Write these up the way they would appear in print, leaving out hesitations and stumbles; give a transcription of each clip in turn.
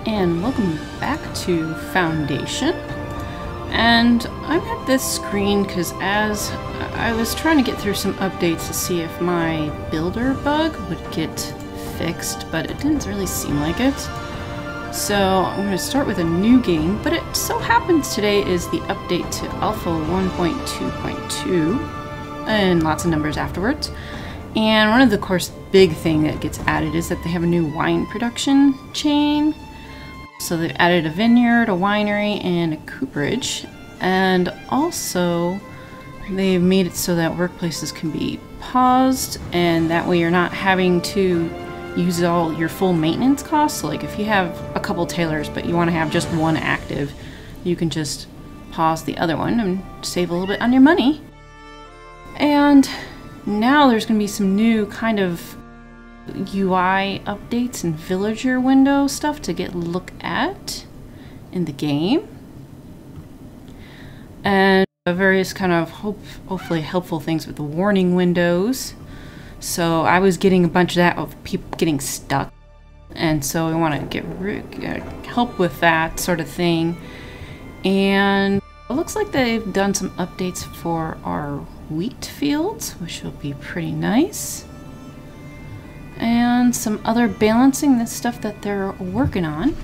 and welcome back to Foundation. And I'm at this screen because as I was trying to get through some updates to see if my builder bug would get fixed, but it didn't really seem like it. So I'm going to start with a new game, but it so happens today is the update to Alpha 1.2.2 and lots of numbers afterwards. And one of the course big thing that gets added is that they have a new wine production chain. So they've added a vineyard, a winery, and a cooperage. And also they've made it so that workplaces can be paused, and that way you're not having to use all your full maintenance costs. So like if you have a couple tailors but you want to have just one active, you can just pause the other one and save a little bit on your money. And now there's going to be some new kind of UI updates and villager window stuff to get a look at in the game. And various kind of hopefully helpful things with the warning windows. So I was getting a bunch of that of people getting stuck. And so I want to get help with that sort of thing. And it looks like they've done some updates for our wheat fields, which will be pretty nice. And some other balancing, this stuff that they're working on.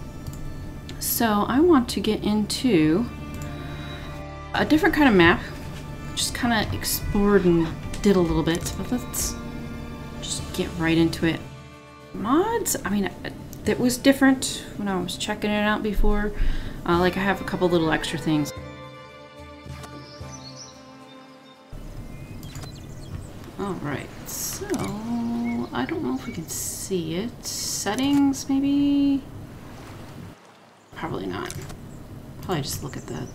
So I want to get into a different kind of map. Just kind of explored and did a little bit, but let's just get right into it. Mods, I mean, it was different when I was checking it out before. Like I have a couple little extra things. Alright, so I don't know if we can see it. Settings, maybe? Probably not. Probably just look at the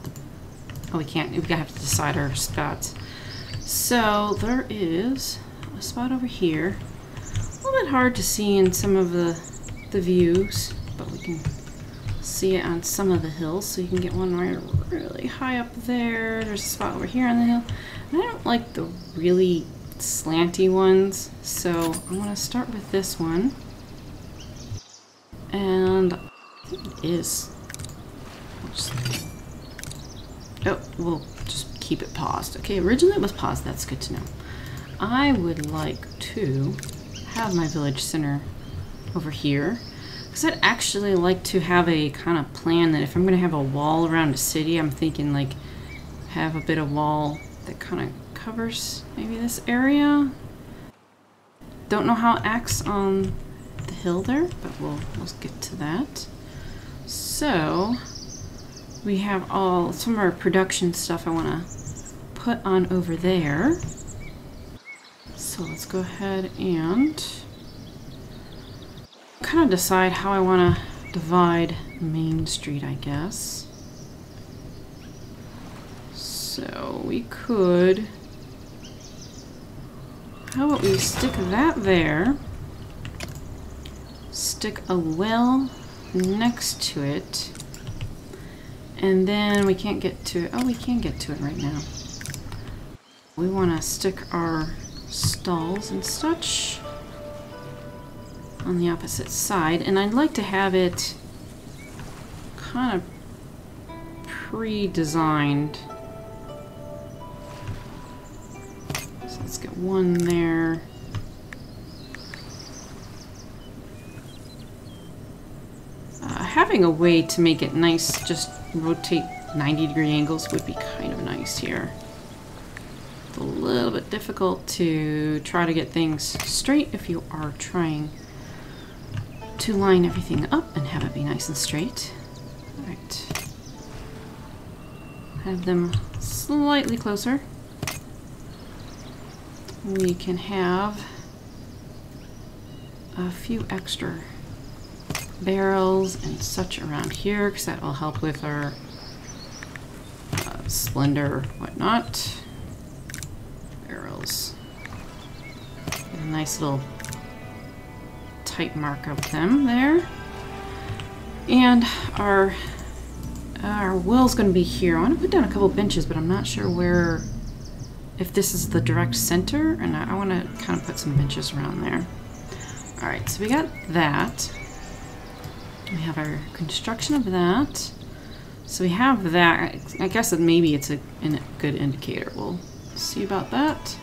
oh, we can't. We have to decide our spots. So there is a spot over here. A little bit hard to see in some of the views, but we can see it on some of the hills. So you can get one right really high up there. There's a spot over here on the hill. And I don't like the really slanty ones, so I'm going to start with this one. And I think it is. Oh, we'll just keep it paused. Okay, originally it was paused. That's good to know. I would like to have my village center over here, because I'd actually like to have a kind of plan that if I'm going to have a wall around a city, I'm thinking like have a bit of wall that kind of covers maybe this area. Don't know how it acts on the hill there, but we'll get to that. So we have some of our production stuff I want to put on over there. So let's go ahead and kind of decide how I want to divide Main Street, I guess. So we could, how about we stick that there, stick a well next to it, and then we can't get to it. Oh, we can get to it right now. We want to stick our stalls and such on the opposite side, and I'd like to have it kind of pre-designed. So let's get one there. Having a way to make it nice, just rotate 90-degree angles would be kind of nice here. It's a little bit difficult to try to get things straight if you are trying to line everything up and have it be nice and straight. Alright. Have them slightly closer. We can have a few extra barrels and such around here, because that will help with our splendor, whatnot. Barrels. Get a nice little tight mark of them there. And our well's going to be here. I want to put down a couple benches, but I'm not sure where, if this is the direct center, and I want to kind of put some benches around there. Alright, so we got that. We have our construction of that. So we have that. I guess that maybe it's a good indicator. We'll see about that.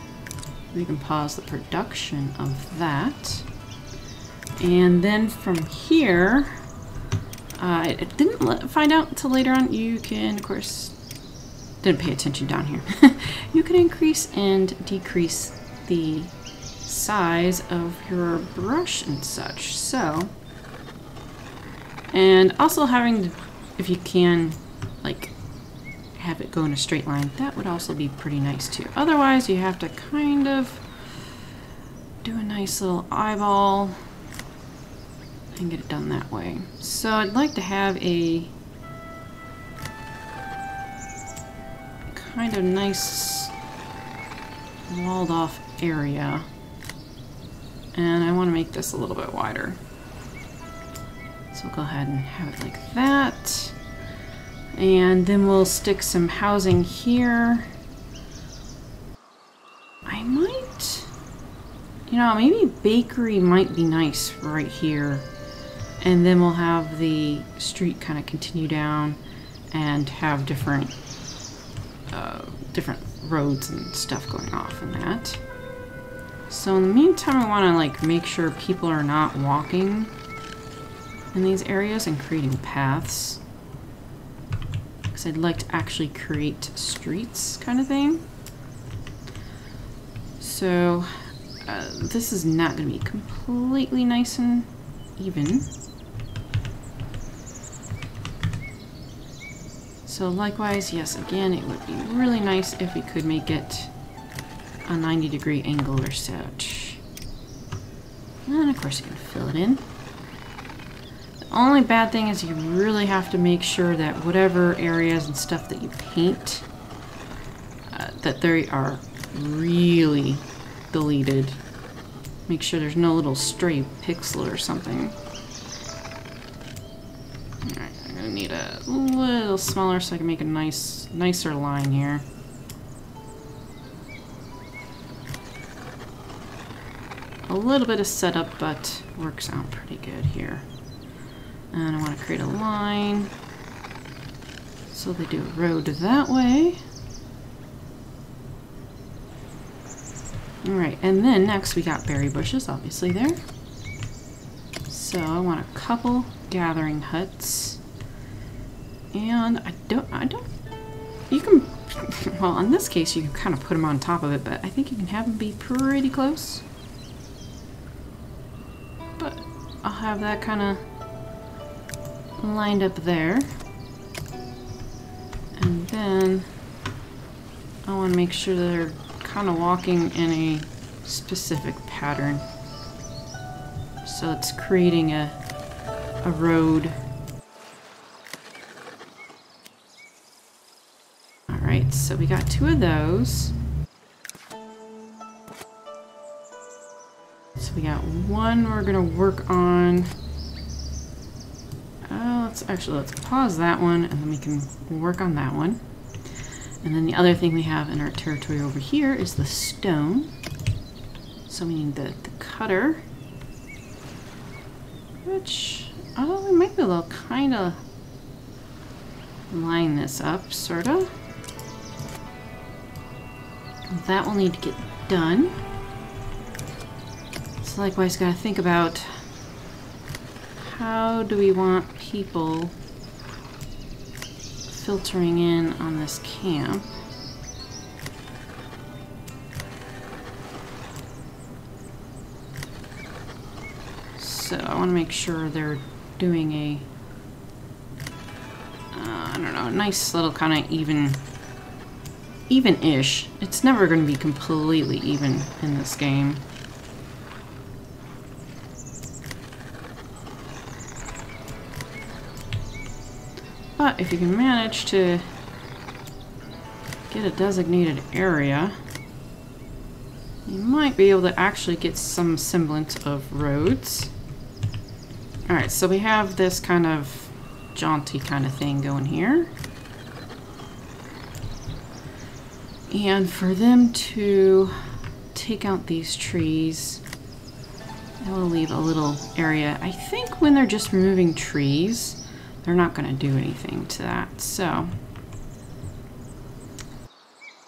We can pause the production of that. And then from here, I didn't find out until later on. You can, of course, didn't pay attention down here. You can increase and decrease the size of your brush and such. So, and also having, if you can, like, have it go in a straight line, that would also be pretty nice too. Otherwise, you have to kind of do a nice little eyeball and get it done that way. So I'd like to have a kind of nice walled off area, and I want to make this a little bit wider. So we'll go ahead and have it like that, and then we'll stick some housing here. I might, you know, maybe bakery might be nice right here. And then we'll have the street kind of continue down and have different roads and stuff going off in that. So in the meantime, I want to like make sure people are not walking in these areas and creating paths, because I'd like to actually create streets kind of thing. So this is not going to be completely nice and even. So likewise, yes, again, it would be really nice if we could make it a 90-degree angle or such. And of course you can fill it in. The only bad thing is you really have to make sure that whatever areas and stuff that you paint, that they are really deleted. Make sure there's no little stray pixel or something. Alright, I'm gonna need a little smaller so I can make a nicer line here. A little bit of setup, but works out pretty good here. And I want to create a line. So they do a road that way. Alright, and then next we got berry bushes, obviously there. So I want a couple gathering huts. And I don't, you can, well in this case you can kind of put them on top of it, but I think you can have them be pretty close. But I'll have that kind of lined up there. And then I want to make sure that they're kind of walking in a specific pattern. So it's creating a road. Alright, so we got 2 of those. So we got 1 we're gonna work on. Let's pause that one and then we can work on that one. And then the other thing we have in our territory over here is the stone. So we need the cutter, which we might be able to kind of line this up, sort of. That will need to get done. So likewise, got to think about how do we want people filtering in on this camp. So I want to make sure they're doing a, I don't know, a nice little kind of even-ish. It's never going to be completely even in this game. But if you can manage to get a designated area, you might be able to actually get some semblance of roads. Alright, so we have this kind of jaunty kind of thing going here. And for them to take out these trees, I will leave a little area. I think when they're just removing trees, they're not going to do anything to that. So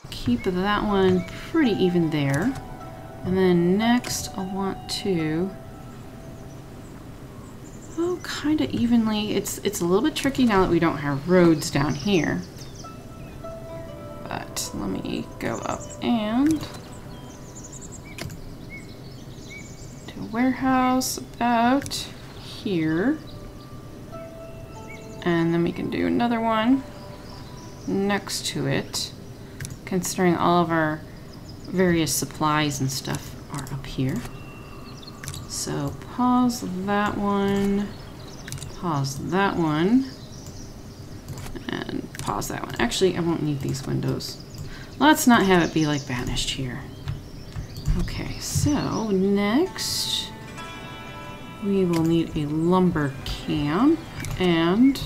keep that one pretty even there. And then next I want to, oh, kind of evenly. It's a little bit tricky now that we don't have roads down here. But let me go up and warehouse about here, and then we can do another one next to it, considering all of our various supplies and stuff are up here. So pause that one, and pause that one. Actually, I won't need these windows. Let's not have it be like banished here. Okay, so next we will need a lumber camp, and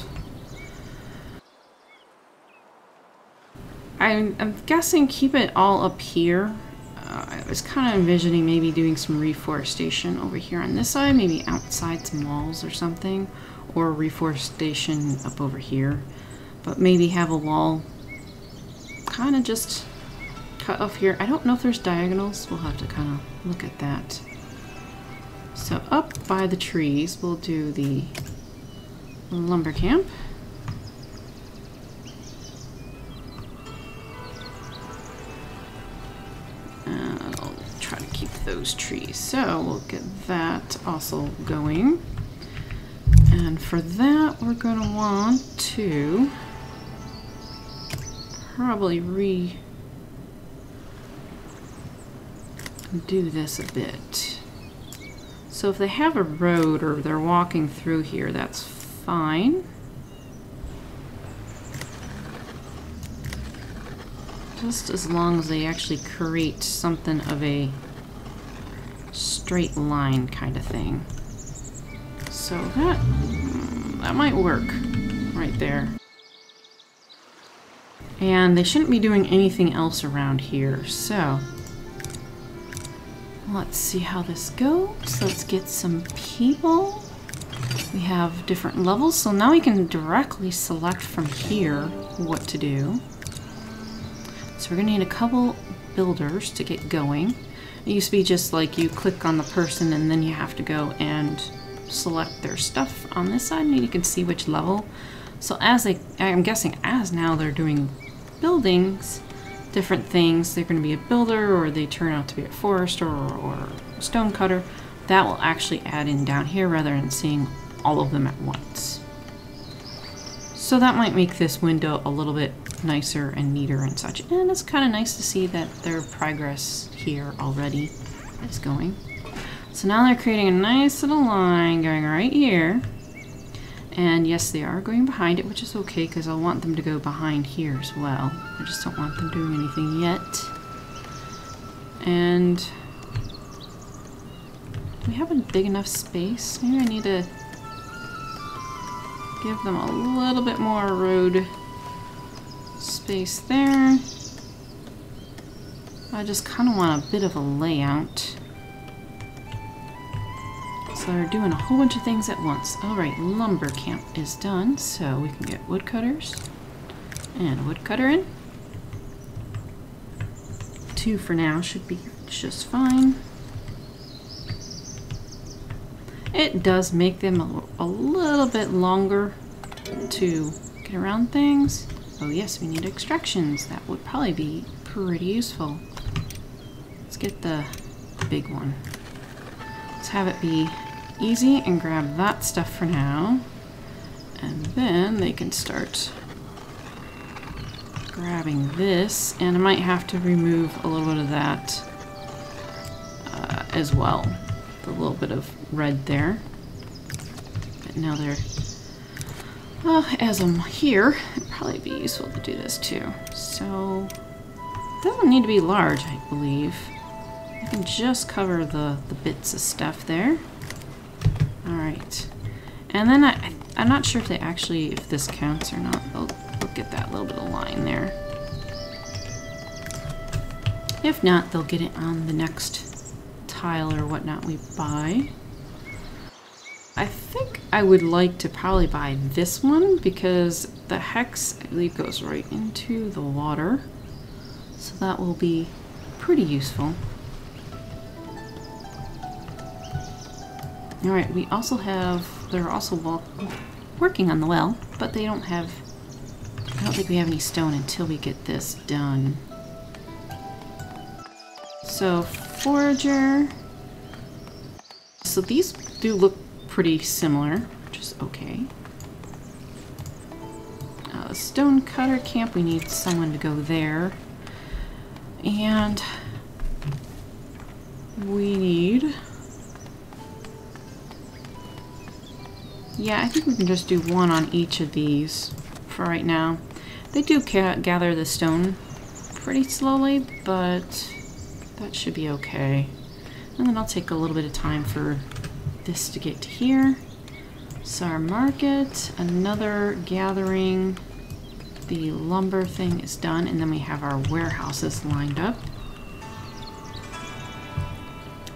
I'm guessing keep it all up here. I was kind of envisioning maybe doing some reforestation over here on this side, maybe outside some walls or something, or reforestation up over here, but maybe have a wall kind of just cut off here. I don't know if there's diagonals. We'll have to kind of look at that. So up by the trees, we'll do the lumber camp. And I'll try to keep those trees. So we'll get that also going. And for that, we're going to want to probably do this a bit. So if they have a road or they're walking through here, that's fine. Just as long as they actually create something of a straight line kind of thing. So that might work right there. And they shouldn't be doing anything else around here, so let's see how this goes. Let's get some people. We have different levels, so now we can directly select from here what to do. So we're gonna need a couple builders to get going. It used to be just like you click on the person and then you have to go and select their stuff on this side, and you can see which level. So as I'm guessing as now they're doing buildings, different things, they're going to be a builder, or they turn out to be a forester or a stone cutter. That will actually add in down here rather than seeing all of them at once. So that might make this window a little bit nicer and neater and such. And it's kind of nice to see that their progress here already is going. So now they're creating a nice little line going right here. And yes, they are going behind it, which is okay because I want them to go behind here as well. I just don't want them doing anything yet. And do we have a big enough space? Maybe I need to give them a little bit more road space there. I just kind of want a bit of a layout. So they're doing a whole bunch of things at once. Alright, lumber camp is done, so we can get woodcutters and a woodcutter in. 2 for now should be just fine. It does make them a little bit longer to get around things. Oh yes, we need extractions. That would probably be pretty useful. Let's get the big one. Let's have it be easy and grab that stuff for now, and then they can start grabbing this, and I might have to remove a little bit of that as well, the little bit of red there. But now they're, well, as I'm here, it'd probably be useful to do this too. So it doesn't need to be large, I believe. I can just cover the bits of stuff there. Alright, and then I'm not sure if they actually, if this counts or not. They'll get that little bit of line there. If not, they'll get it on the next tile or whatnot we buy. I think I would like to probably buy this one because the hex, I believe, goes right into the water. So that will be pretty useful. Alright, we also have, they're also working on the well, but they don't have, I don't think we have any stone until we get this done. So, forager. So these do look pretty similar, which is okay. The stone cutter camp, we need someone to go there. And we need... Yeah, I think we can just do one on each of these for right now. They do gather the stone pretty slowly, but that should be okay. And then I'll take a little bit of time for this to get to here. So our market, another gathering, the lumber thing is done, and then we have our warehouses lined up.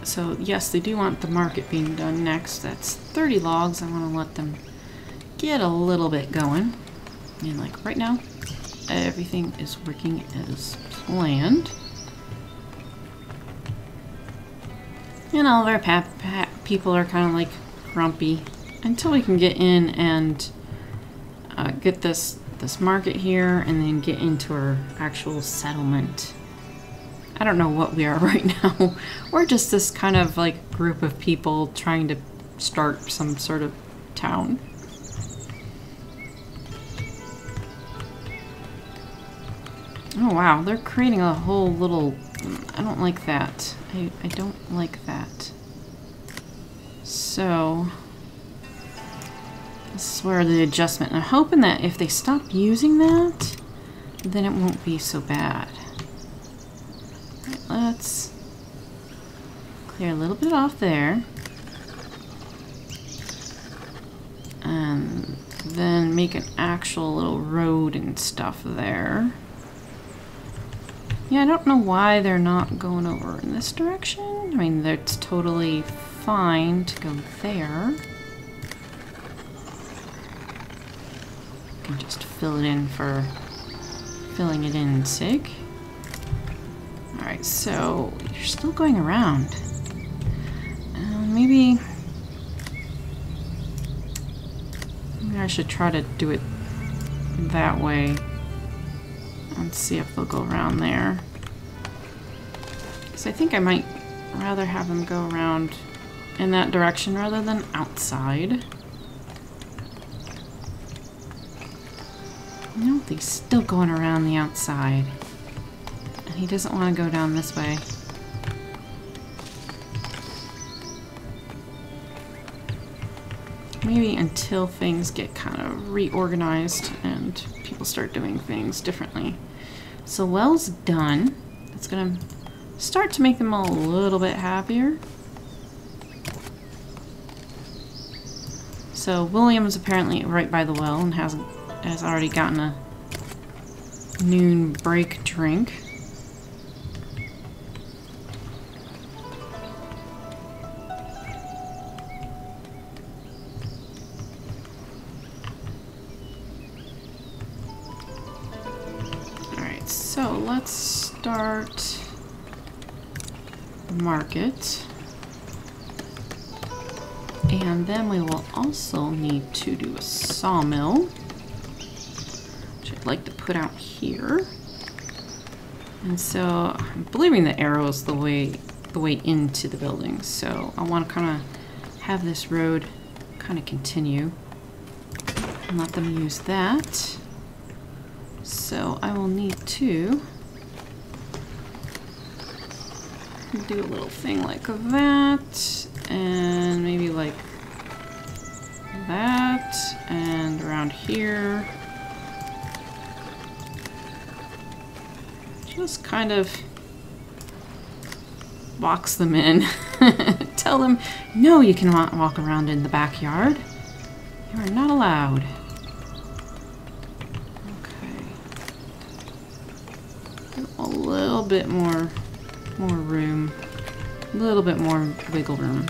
So yes, they do want the market being done next. That's 30 logs. I want to let them get a little bit going. And like right now, everything is working as planned. And all of our people are kind of like grumpy until we can get in and get this market here and then get into our actual settlement. I don't know what we are right now. We're just this kind of like group of people trying to start some sort of town. Oh wow, they're creating a whole little... I don't like that. I don't like that. So... this is where the adjustment. I'm hoping that if they stop using that, then it won't be so bad. Alright, let's clear a little bit off there. And then make an actual little road and stuff there. Yeah, I don't know why they're not going over in this direction. I mean, it's totally fine to go there. You can just fill it in for filling it in sake. Alright, so you're still going around. Maybe I should try to do it that way. Let's see if they'll go around there. Because I think I might rather have them go around in that direction rather than outside. No, he's still going around the outside. And he doesn't want to go down this way. Maybe until things get kind of reorganized and people start doing things differently. So well's done. That's gonna start to make them a little bit happier. So William's apparently right by the well and has already gotten a noon break drink. So let's start the market, and then we will also need to do a sawmill, which I'd like to put out here. And so I'm believing the arrow is the way into the building, so I want to kind of have this road kind of continue and let them use that. So I will need to do a little thing like that, and maybe like that, and around here. Just kind of box them in. Tell them, no, you cannot walk around in the backyard. You are not allowed. A little bit more room. A little bit more wiggle room.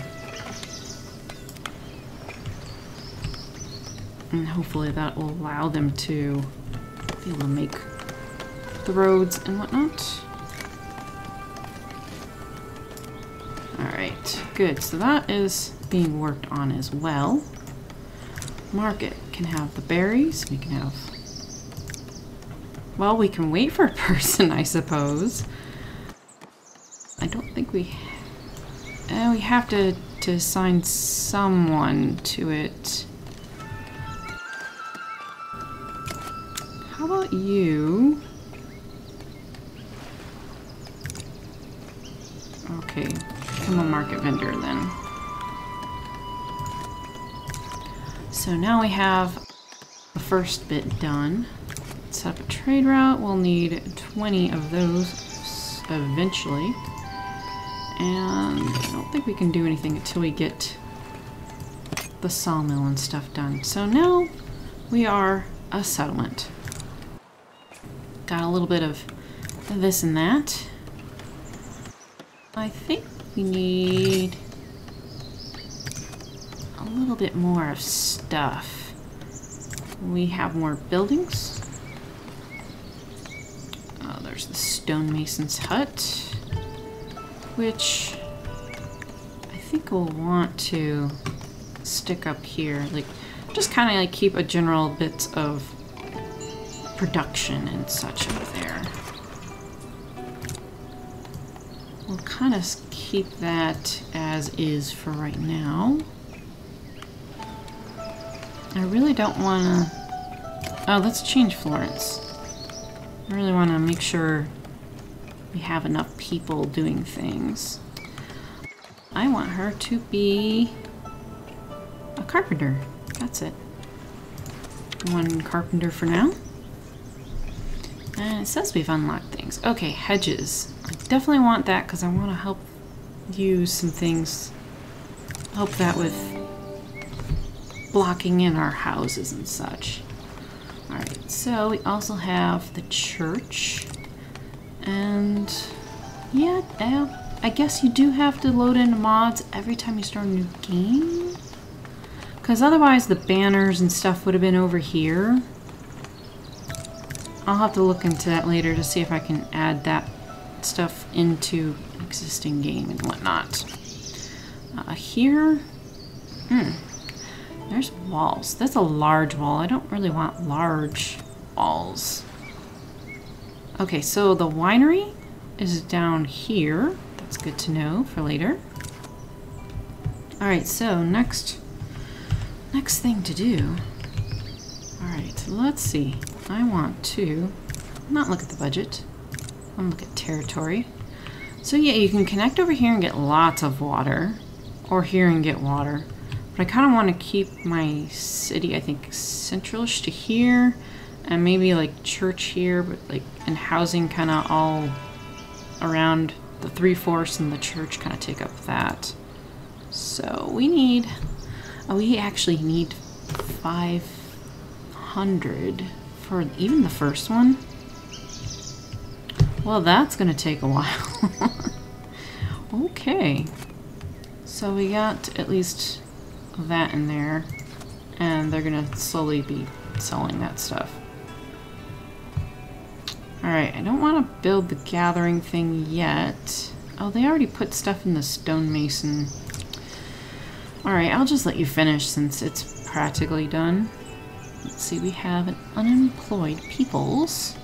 And hopefully that will allow them to be able to make the roads and whatnot. Alright, good. So that is being worked on as well. Market can have the berries. We can have... Well, we can wait for a person, I suppose. I don't think we... we have to assign someone to it. How about you? Okay, become a market vendor then. So now we have the first bit done. Set up a trade route. We'll need 20 of those eventually. And I don't think we can do anything until we get the sawmill and stuff done. So now we are a settlement. Got a little bit of this and that. I think we need a little bit more of stuff. We have more buildings. There's the stonemason's hut, which I think we'll want to stick up here. Like, just kind of like keep a general bit of production and such over there. We'll kind of keep that as is for right now. I really don't want to... Oh, let's change Florence. I really want to make sure we have enough people doing things. I want her to be a carpenter. That's it. One carpenter for now. And it says we've unlocked things. Okay, hedges. I definitely want that because I want to help use some things. Help that with blocking in our houses and such. Alright, so we also have the church. And yeah, I guess you do have to load in mods every time you start a new game. Because otherwise the banners and stuff would have been over here. I'll have to look into that later to see if I can add that stuff into existing game and whatnot. Here, there's walls. That's a large wall. I don't really want large walls. Okay, so the winery is down here. That's good to know for later. Alright, so next thing to do. Alright, let's see. I want to not look at the budget. I want to look at territory. So yeah, you can connect over here and get lots of water. Or here and get water. But I kind of want to keep my city, I think, centralish to here. And maybe like church here, but like and housing kind of all around the 3/4 and the church kind of take up that. So we need, we actually need 500 for even the first one. Well, that's gonna take a while. Okay. So we got at least that in there, and they're gonna slowly be selling that stuff. Alright, I don't want to build the gathering thing yet. Oh, they already put stuff in the stonemason. Alright, I'll just let you finish since it's practically done. Let's see, we have an unemployed peoples.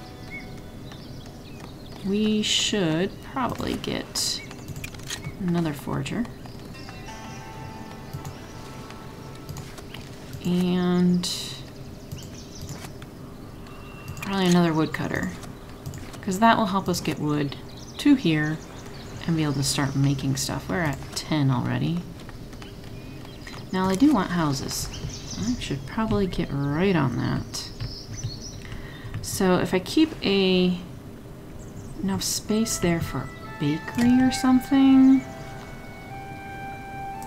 We should probably get another forger. And probably another woodcutter. Because that will help us get wood to here and be able to start making stuff. We're at 10 already. Now I do want houses. I should probably get right on that. So if I keep enough space there for a bakery or something,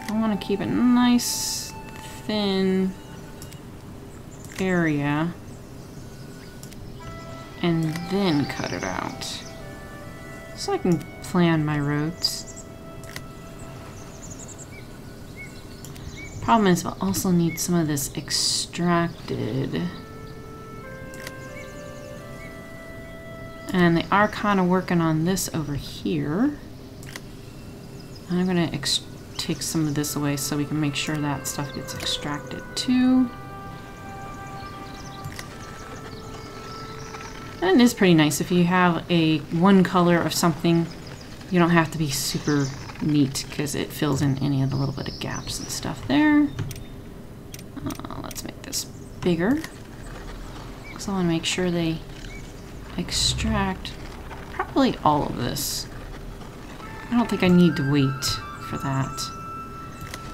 I want to keep a nice thin area and then cut it out so I can plan my roads. Problem is, we'll also need some of this extracted. And they are kind of working on this over here. I'm going to take some of this away so we can make sure that stuff gets extracted too. And it is pretty nice if you have a one color of something. You don't have to be super neat because it fills in any of the little bit of gaps and stuff there. Let's make this bigger because I want to make sure they extract probably all of this. I don't think I need to wait for that.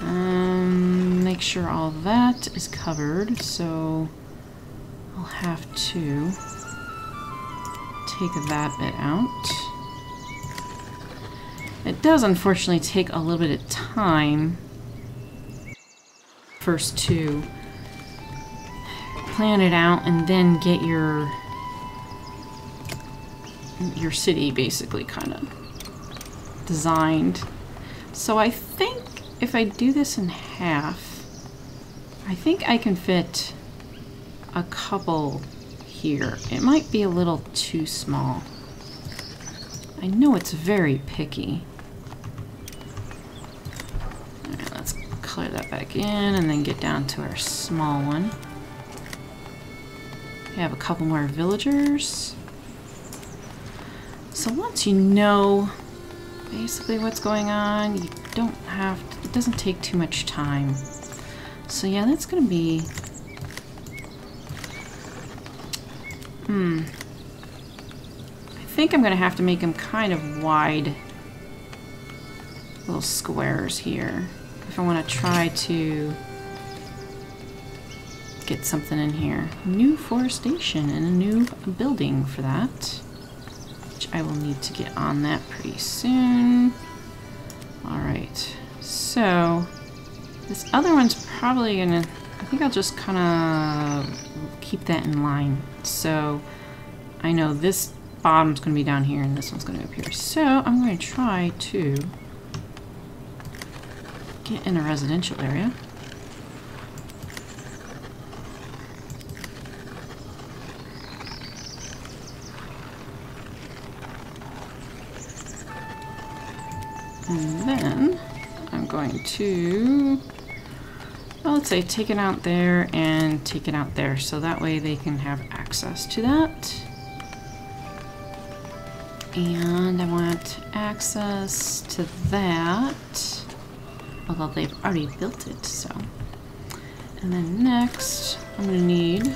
Make sure all that is covered, so I'll have to take that bit out. It does unfortunately take a little bit of time first to plan it out and then get your city basically kind of designed. So I think if I do this in half, I think I can fit a couple here. It might be a little too small. I know it's very picky. Alright, let's color that back in and then get down to our small one. We have a couple more villagers. So once you know basically what's going on, you don't have to, it doesn't take too much time. So yeah, that's gonna be I think I'm gonna have to make them kind of wide little squares here if I want to try to get something in here. New forestation and a new building for that. I will need to get on that pretty soon. Alright, so this other one's probably gonna, I think I'll just kind of keep that in line. So I know this bottom's gonna be down here and this one's gonna be up here. So I'm going to try to get in a residential area. And then I'm going to, well, let's say take it out there and take it out there so that way they can have access to that. And I want access to that, although they've already built it, so. And then next, I'm gonna need,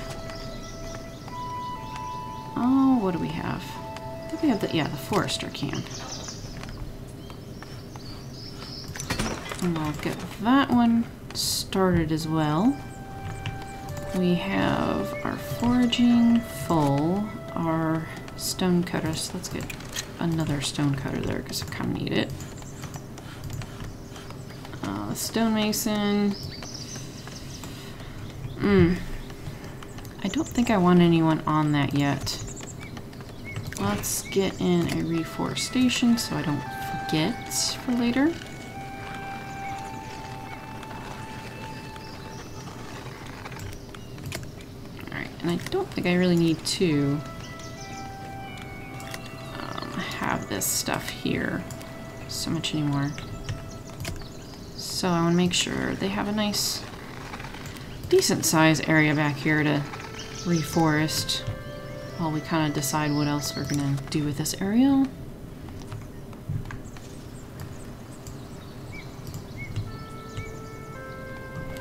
oh, what do we have? I think we have the, yeah, the forester camp. And I'll get that one started as well. We have our foraging full, our stone cutter, so let's get another stone cutter there because I kind of need it. Stonemason. I don't think I want anyone on that yet. Let's get in a reforestation so I don't forget for later. And I don't think I really need to have this stuff here so much anymore. So I want to make sure they have a nice, decent size area back here to reforest while we kind of decide what else we're going to do with this area.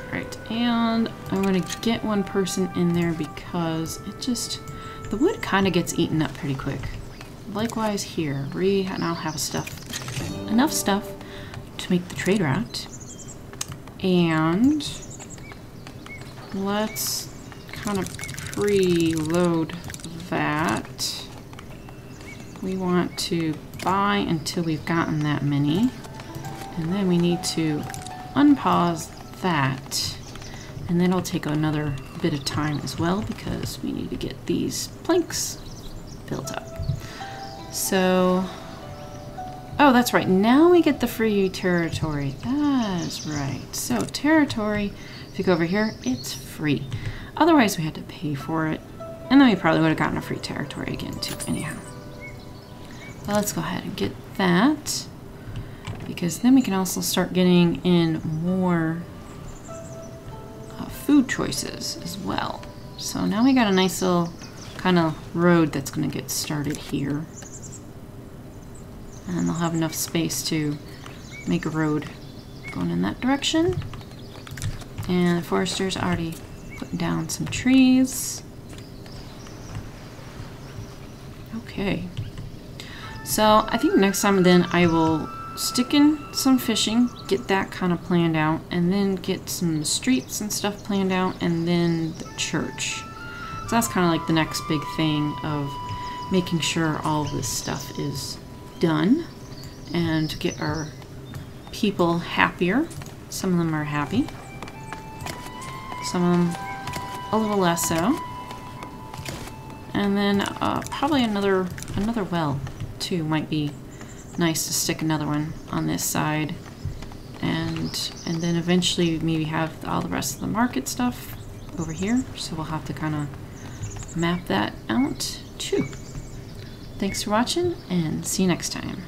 Alright, and I'm going to get one person in there because it just, the wood kind of gets eaten up pretty quick. Likewise here, we now have enough stuff to make the trade route. And let's kind of preload that. We want to buy until we've gotten that many. And then we need to unpause that. And then it'll take another bit of time as well because we need to get these planks built up. So Oh, that's right. Now we get the free territory. That's right. So territory, if you go over here, it's free. Otherwise, we had to pay for it. And then we probably would have gotten a free territory again, too. Anyhow. Well, let's go ahead and get that. Because then we can also start getting in more food choices as well. So now we got a nice little kind of road that's going to get started here. And they'll have enough space to make a road going in that direction. And the forester's already putting down some trees. Okay. So I think next time then I will stick in some fishing, get that kind of planned out, and then get some streets and stuff planned out, and then the church. So that's kind of like the next big thing of making sure all of this stuff is done and to get our people happier. Some of them are happy, some of them a little less so, and then probably another well too might be nice to stick another one on this side, and then eventually maybe have all the rest of the market stuff over here, so we'll have to kind of map that out too. Thanks for watching, and see you next time.